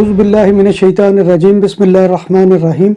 औज़ुबिल्लाहिमिनश्शैतानिर्रजीम बिस्मिल्लाहिर्रहमानिर्रहीम।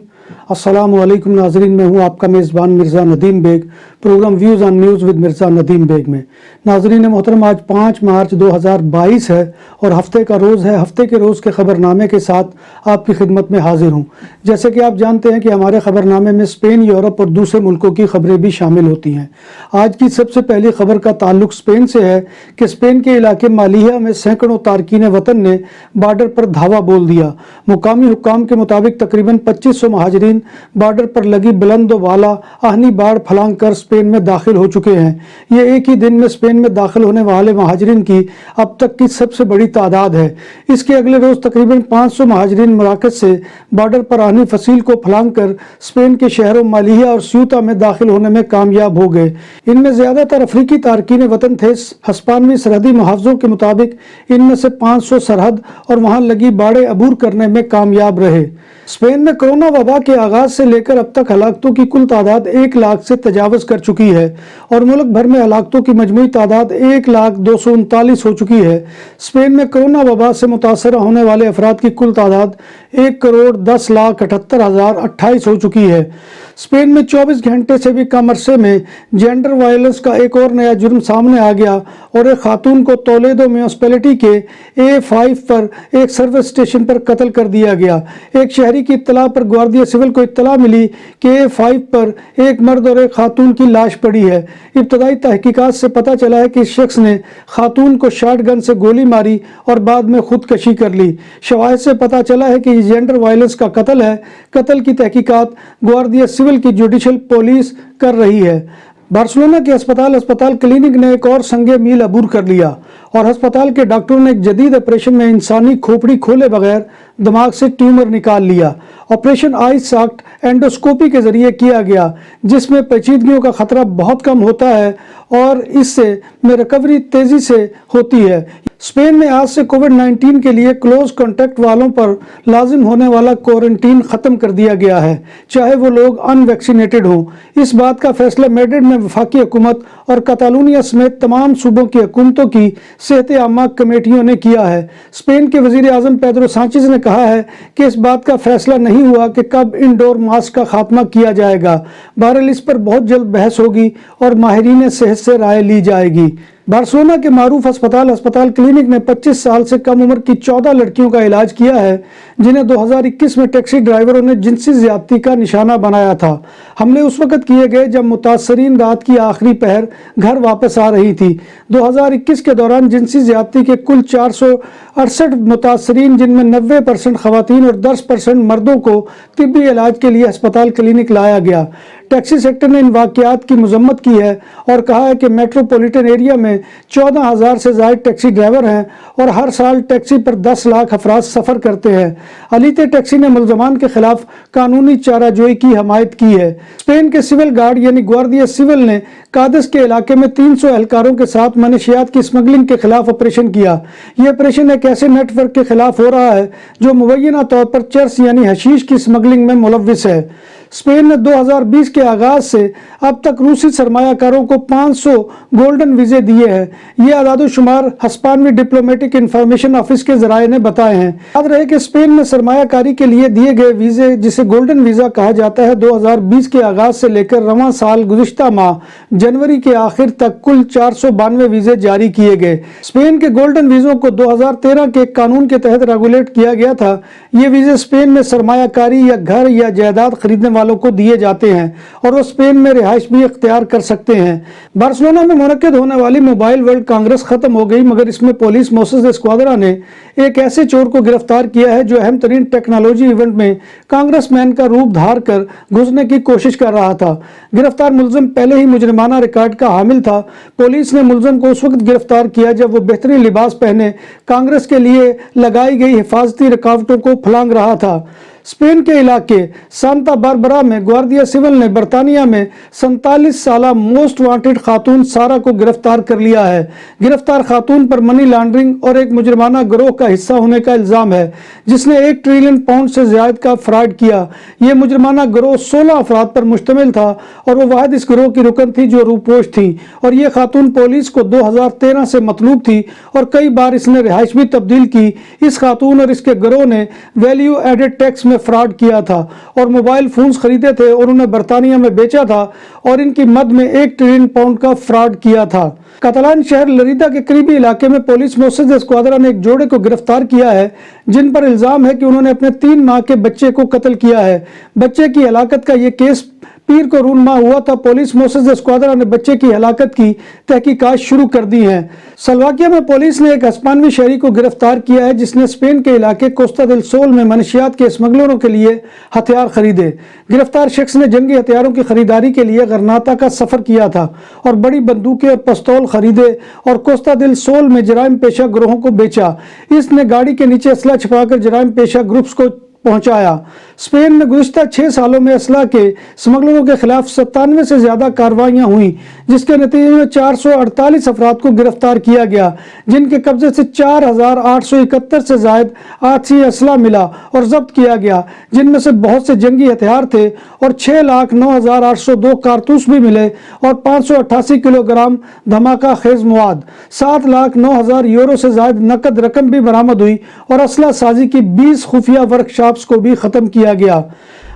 अस्सलामु अलैकुम नाज़रीन, मैं हूँ आपका मेज़बान Mirza Nadeem Baig, programme views on news with Mirza Nadeem Baig में। नाज़रीन मोहतरम, आज 5 मार्च 2022 है और हफ़्ते का रोज़ है। हफ़्ते के रोज़ के ख़बरनामे के साथ आपकी खिदमत में हाजिर हूँ। जैसे कि आप जानते हैं कि हमारे ख़बरनामे में स्पेन, यूरोप और दूसरे मुल्कों की ख़बरें भी शामिल होती हैं। आज की सबसे पहली ख़बर का ताल्लुक स्पेन से है कि स्पेन के इलाके मालिया में सैकड़ों तारकीन वतन ने बॉर्डर पर धावा बोल दिया। मुकामी हुक्काम के मुताबिक तकरीबन 2500 महाजरीन बॉर्डर पर लगी बुलंद वाला आहनी बाड़ फलांग कर स्पेन में दाखिल हो चुके हैं। ये एक ही दिन में स्पेन में दाखिल होने वाले महाजरीन की अब तक की सबसे बड़ी तादाद है। इसके अगले रोज तकरीबन 500 महाजरीन मराकज से बॉर्डर पर आहनी फसील को फलांग कर स्पेन के शहरों मालिया और स्यूता में दाखिल होने में कामयाब हो गए। इनमें ज्यादातर अफ्रीकी तारकीन वतन थे। हस्पानवी सरहदी मुहावजों के मुताबिक इनमें से 500 सरहद और वहां लगी बाड़े अबूर करने में कामयाब रहे। स्पेन में कोरोना वबा के आगाज से लेकर अब तक हलाकतों की कुल तादाद 1 लाख से तजावज कर चुकी है और मुल्क भर में हलाकतों की मजमूई तादाद 1,239 हो चुकी है। स्पेन में कोरोना वबा से मुतासर होने वाले अफराद की कुल तादाद 1,10,78,028 हो चुकी है। स्पेन में 24 घंटे से भी कम अरसे में जेंडर वायलेंस का एक और नया जुर्म सामने आ गया और एक खातून को टोलेडो म्यूनिसिपैलिटी के A5 पर एक सर्विस स्टेशन पर कत्ल कर दिया गया। एक शहरी की इत्तला पर ग्वार्डिया सिविल को इत्तला मिली कि A5 पर एक मर्द और एक खातून की लाश पड़ी है। इब्तदाई तहकीकात से पता चला है कि इस शख्स ने खातून को शॉटगन से गोली मारी और बाद में खुदकशी कर ली। शवाहिद से पता चला है कि जेंडर वायलेंस का कत्ल है। कत्ल की तहकीकात ग्वार्डिया सिविल की जुडिशल पुलिस कर रही है। बार्सिलोना के अस्पताल क्लिनिक ने एक और संगे मील अबूर कर लिया और अस्पताल के डॉक्टरों ने एक जदीद ऑपरेशन में इंसानी खोपड़ी खोले बगैर दिमाग से ट्यूमर निकाल लिया। ऑपरेशन आई सॉक्ट एंडोस्कोपी के जरिए किया गया, जिसमें पेचीदगियों का खतरा बहुत कम होता है और इससे में रिकवरी तेजी से होती है। स्पेन में आज से कोविड-19 के लिए क्लोज कॉन्टैक्ट वालों पर लाजिम होने वाला क्वारंटीन खत्म कर दिया गया है, चाहे वो लोग अनवैक्सीनेटेड हों। इस बात का फैसला मैड्रिड में वफाकी हुकूमत और कतालूनिया समेत तमाम सूबों की हुकूमतों की सेहत आमा कमेटियों ने किया है। स्पेन के वजीर आजम पेड्रो सांचेज ने कहा है कि इस बात का फैसला नहीं हुआ कि कब इंडोर मास्क का खात्मा किया जाएगा। बहरहाल इस पर बहुत जल्द बहस होगी और माहिरीन सेहत से राय ली जाएगी। बार्सिलोना के मारूफ अस्पताल क्लिनिक ने 25 साल से कम उम्र की 14 लड़कियों का इलाज किया है, जिन्हें 2021 में टैक्सी ड्राइवरों ने जिनसी ज्यादती का निशाना बनाया था। हमले उस वक्त किए गए जब मुतासरीन रात की आखिरी पहर घर वापस आ रही थी। 2021 के दौरान जिनसी ज्यादती के कुल 468 मुतासरीन, जिनमें 90% खवातीन और 10% मर्दों को तिब्बी इलाज के लिए अस्पताल क्लिनिक लाया गया। टैक्सी सेक्टर ने इन वाकयात की मजम्मत की है और कहा है कि मेट्रोपॉलिटन एरिया में 14,000 से ज़ायद टैक्सी ड्राइवर हैं और हर साल टैक्सी पर 10 लाख अफराद सफ़र करते हैं। अलीते टैक्सी ने मुलजमान के खिलाफ कानूनी चाराजोई की हमायत की है। स्पेन के सिविल गार्ड यानी ग्वार्डिया सिविल ने कादिस के इलाके में 300 एहलकारों के साथ मनशियात की स्मगलिंग के खिलाफ ऑपरेशन किया। यह ऑपरेशन एक ऐसे नेटवर्क के खिलाफ हो रहा है जो मुबैना तौर पर चर्स यानी हशीश की स्मगलिंग में मुलव्विस है। स्पेन ने 2020 के आगाज से अब तक रूसी सरमायाकारों को 500 गोल्डन वीजे दिए हैं। ये आदादोशुमार हस्पानवी डिप्लोमेटिक इंफॉर्मेशन ऑफिस के जराये ने बताए हैं। याद रहे कि स्पेन में सरमायाकारी के लिए दिए गए वीजे, जिसे गोल्डन वीजा कहा जाता है, 2020 के आगाज से लेकर रवां साल गुज़िश्ता माह जनवरी के आखिर तक कुल 492 वीजे जारी किए गए। स्पेन के गोल्डन वीजों को 2013 के कानून के तहत रेगुलेट किया गया था। ये वीजे स्पेन में सरमायाकारी या घर या जायदाद खरीदने वालों को दिए जाते हैं और वो स्पेन में रिहाइश भी इख्तियार कर सकते हैं। बार्सिलोना में मुनक्किद होने वाली मोबाइल वर्ल्ड कांग्रेस खत्म हो गई, मगर इसमें पुलिस मोसेस स्क्वाड्रा ने एक ऐसे चोर को गिरफ्तार किया है जो अहम तरीन टेक्नोलॉजी इवेंट में कांग्रेसमैन का रूप धार कर घुसने की कोशिश कर रहा था। गिरफ्तार मुलजिम पहले ही मुजरिमाना रिकॉर्ड का हामिल था। पुलिस ने मुलजिम को उस वक्त गिरफ्तार किया जब वो बेहतरीन लिबास पहने कांग्रेस के लिए लगाई गई हिफाजती रुकावटों को फलांग रहा था। स्पेन के इलाके सांता बारबरा में ग्वार्डिया सिविल ने बर्तानिया में 47 साला मोस्ट वांटेड खातून सारा को गिरफ्तार कर लिया है। गिरफ्तार खातून पर मनी लॉन्ड्रिंग और एक मुजरिमाना गिरोह का हिस्सा होने का इल्जाम है, जिसने 1 ट्रिलियन पाउंड से ज्यादा का फ्रॉड किया। ये मुजरिमाना गिरोह 16 अफराद पर मुश्तमिल था और वो वाहिद इस गिरोह की रुकन थी जो रूपोश थी, और ये खातून पुलिस को 2013 से मतलूब थी और कई बार इसने रिहाइश भी तब्दील की। इस खातून और इसके गिरोह ने वैल्यू एडेड टैक्स में फ्रॉड किया था और मोबाइल फोन्स खरीदे थे और उन्हें बर्तानिया में बेचा था और इनकी मद में 1 ट्रिलियन पाउंड का फ्रॉड किया था। कतालान शहर लरीदा के करीबी इलाके में पुलिस मोसेस स्क्वाड्रा ने एक जोड़े को गिरफ्तार किया है, जिन पर इल्जाम है कि उन्होंने अपने 3 माह के बच्चे को कत्ल किया है। बच्चे की हलाकत का ये केस पीर को रूनमा हुआ था। पुलिस मोसेस स्क्वाड्रा ने बच्चे की हलाकत की तहकीकात शुरू कर दी हैं। स्लोवाकिया में पुलिस ने एक हिस्पानिवी शहरी को गिरफ्तार किया है, जिसने स्पेन के इलाके कोस्टा देल सोल में मनशियात के स्मगलरों के लिए हथियार खरीदे। गिरफ्तार शख्स ने जंगी हथियारों की खरीदारी के लिए गरनाता का सफर किया था और बड़ी बंदूकें और पिस्तौल खरीदे और कोस्टा देल सोल में जराइम पेशा गिरोहों को बेचा। इसने गाड़ी के नीचे असला छिपाकर जराइम पेशा ग्रुप्स को पहुंचाया। स्पेन में गुज़िश्ता 6 सालों में असला के स्मगलरों के खिलाफ 97 से ज्यादा कार्रवाइयां हुई, जिसके नतीजे में 448 अफराद को गिरफ्तार किया गया, जिनके कब्जे से 4871 से ज्यादा आतिशी असला मिला और जब्त किया गया, जिनमें से बहुत से जंगी हथियार थे और 6,09,802 कारतूस भी मिले और 588 किलोग्राम धमाका खेज मवाद। 7,09,000 यूरो से ज्यादा नकद रकम भी बरामद हुई और असला साजी की 20 खुफिया वर्कशॉप को भी खत्म किया गया।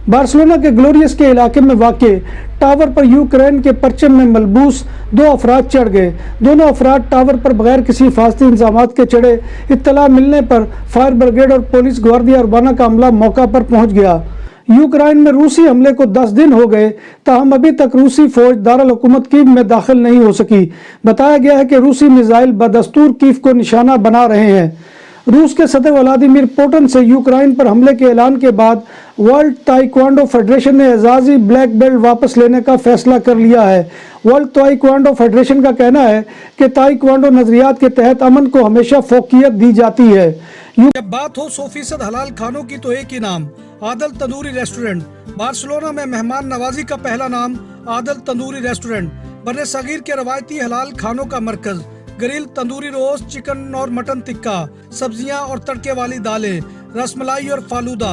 बार्सिलोना के ग्लोरियस के इलाके में वाक़े टावर पर यूक्रेन के परचम में मलबूस 2 अफराद चढ़ गए। दोनों अफराद टावर पर बगैर किसी हिफाजती इंतजामात के चढ़े। इत्तला मिलने पर फायर ब्रिगेड और पुलिस ग्वार्डिया अर्बाना का अमला मौका पर पहुंच गया। यूक्रेन में रूसी हमले को 10 दिन हो गए, ताहम अभी तक रूसी फौज दारुल हुकूमत कीव में दाखिल नहीं हो सकी। बताया गया है कि रूसी मिसाइल बदस्तूर कीव को निशाना बना रहे हैं। रूस के सदर व्लादिमीर पुतिन से यूक्रेन पर हमले के ऐलान के बाद वर्ल्ड ताइक्वांडो फेडरेशन ने एजाजी ब्लैक बेल्ट वापस लेने का फैसला कर लिया है। वर्ल्ड ताइक्वांडो फेडरेशन का कहना है कि ताइक्वांडो नजरियात के तहत अमन को हमेशा फोकियत दी जाती है। जब बात हो 100% हलाल खानों की तो एक ही नाम, आदल तंदूरी रेस्टोरेंट। बार्सिलोना में मेहमान नवाजी का पहला नाम आदल तंदूरी रेस्टोरेंट, बर्रे सगीर के रवायती हलाल खानों का मरकज। ग्रिल, तंदूरी रोस्ट, चिकन और मटन टिक्का, सब्जियां और तड़के वाली दालें, रसमलाई और फालूदा।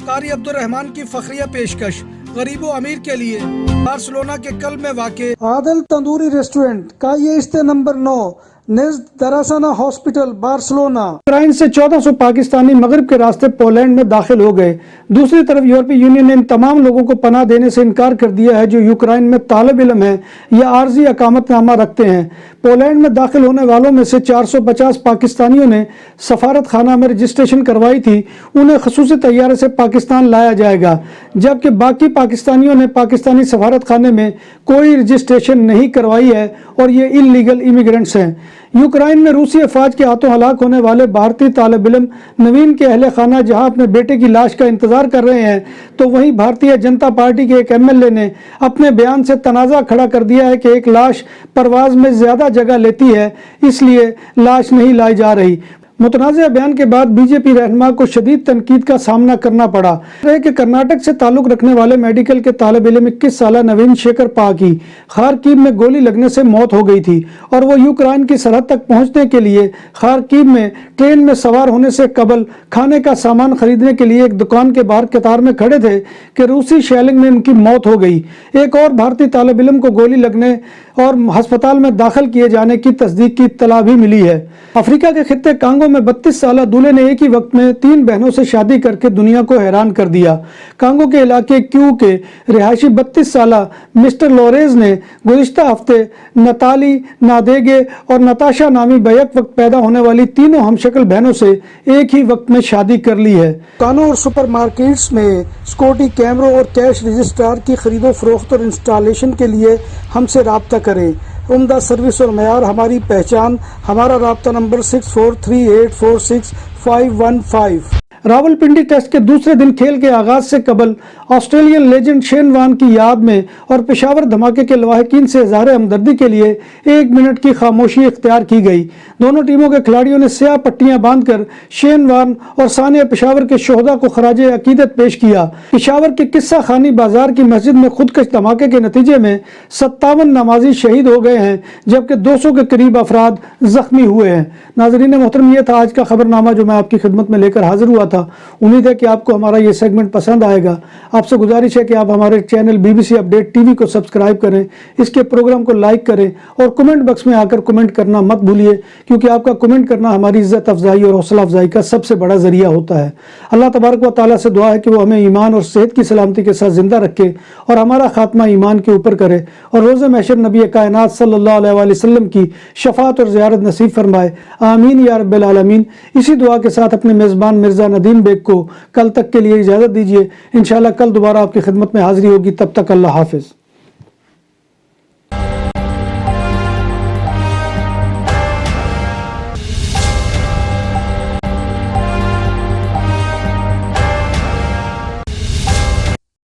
कारी अब्दुल रहमान की फखरिया पेशकश गरीबो अमीर के लिए। बार्सिलोना के कल में वाक़े आदल तंदूरी रेस्टोरेंट का ये इस्ते नंबर 9 नेज़्द दरासाना हॉस्पिटल बार्सिलोना। यूक्रेन से 1400 पाकिस्तानी मगरिब के रास्ते पोलैंड में दाखिल हो गए। दूसरी तरफ यूरोपीय यूनियन ने इन तमाम लोगों को पनाह देने से इनकार कर दिया है जो यूक्रेन में तालिब इल्म है या आर्जी अकामतनामा रखते हैं। पोलैंड में दाखिल होने वालों में से 450 पाकिस्तानियों ने सफारत खाना में रजिस्ट्रेशन करवाई थी। उन्हें खसूसी तैयारे से पाकिस्तान लाया जाएगा, जबकि बाकी पाकिस्तानियों ने पाकिस्तानी सफारत खाने में कोई रजिस्ट्रेशन नहीं करवाई है और ये इलीगल इमिग्रेंट्स हैं। यूक्रेन में रूसी अफवाज के हाथों हलाक होने वाले भारतीय तालिब इल्म नवीन के अहले खाना जहां अपने बेटे की लाश का इंतजार कर रहे हैं, तो वहीं भारतीय जनता पार्टी के एक MLA ने अपने बयान से तनाज़ा खड़ा कर दिया है कि एक लाश परवाज में ज्यादा जगह लेती है, इसलिए लाश नहीं लाई जा रही। मुतनाज़ा बयान के बाद बीजेपी रहनुमा को शदीद तनकीद का सामना करना पड़ा है कि कर्नाटक से ताल्लुक रखने वाले मेडिकल के तालिब इल्म 21 साला नवीन शेखर पा की खारकीव में गोली लगने से मौत हो गई थी और वो यूक्रेन की सरहद तक पहुंचने के लिए खारकीव में ट्रेन में सवार होने से कबल खाने का सामान खरीदने के लिए एक दुकान के बाहर कतार में खड़े थे कि रूसी शेलिंग में उनकी मौत हो गई। एक और भारतीय तालिब इल्म को गोली लगने और अस्पताल में दाखिल किए जाने की तस्दीक की इत्तला भी मिली है। अफ्रीका के खित्ते कांगो में 32 साला दूल्हे ने एक ही वक्त में 3 बहनों से शादी करके दुनिया को हैरान कर दिया। कांगो के इलाके क्यू के रिहायशी 32 साला मिस्टर लोरेज ने गुज़िश्ता हफ्ते नताली, नादेगे और नताशा नामी बैक वक्त पैदा होने वाली तीनों हमशक्ल बहनों से एक ही वक्त में शादी कर ली है। दुकानों और सुपरमार्केट्स में सिक्योरिटी कैमरों और कैश रजिस्ट्रार की खरीदो फरोख्त और इंस्टॉलेशन के लिए हमसे राब्ता करें। उम्दा सर्विस और मयार हमारी पहचान। हमारा राब्ता नंबर 643846 515। रावलपिंडी टेस्ट के दूसरे दिन खेल के आगाज से कबल ऑस्ट्रेलियन लेजेंड शेन वॉर्न की याद में और पेशावर धमाके के लवाहिकीन से इज़हार हमदर्दी के लिए 1 मिनट की खामोशी इख्तियार की गई। दोनों टीमों के खिलाड़ियों ने स्याह पट्टियां बांधकर शेन वॉर्न और सानिया पेशावर के शोहदा को खराज अकीदत पेश किया। पेशावर के किस्सा खानी बाजार की मस्जिद में खुदकश धमाके के नतीजे में 57 नमाजी शहीद हो गए हैं, जबकि 200 के करीब अफराद जख्मी हुए हैं। नाज़रीन मोहतरम, ये था आज का खबरनामा जो मैं आपकी खिदमत में लेकर हाजिर हुआ था। उम्मीद है कि आपको हमारा ये सेगमेंट पसंद आएगा। आपसे गुजारिश है कि आप हमारे चैनल BBC अपडेट TV को सब्सक्राइब करें, इसके प्रोग्राम को लाइक करें और कमेंट बॉक्स में आकर कमेंट करना मत भूलिए, क्योंकि आपका कमेंट करना हमारी इज्जत अफजाई और हौसला अफजाई का सबसे बड़ा जरिया होता है। अल्लाह तबारक व तआला से दुआ है कि वो हमें ईमान और सेहत की सलामती के साथ जिंदा रखे और हमारा खात्मा ईमान के ऊपर करे और रोज़ महशर नबी कायनात सल्लल्लाहु अलैहि वसल्लम की शफाअत और ज़ियारत नसीब फरमाए। आमीन या रब्बिल आलमीन। इसी दुआ के साथ अपने मेज़बान मिर्ज़ा नदीम बेग को कल तक के लिए इजाज़त दीजिए। इंशाअल्लाह कल दोबारा आपकी खिदमत में हाजिरी होगी। तब तक अल्लाह हाफिज़।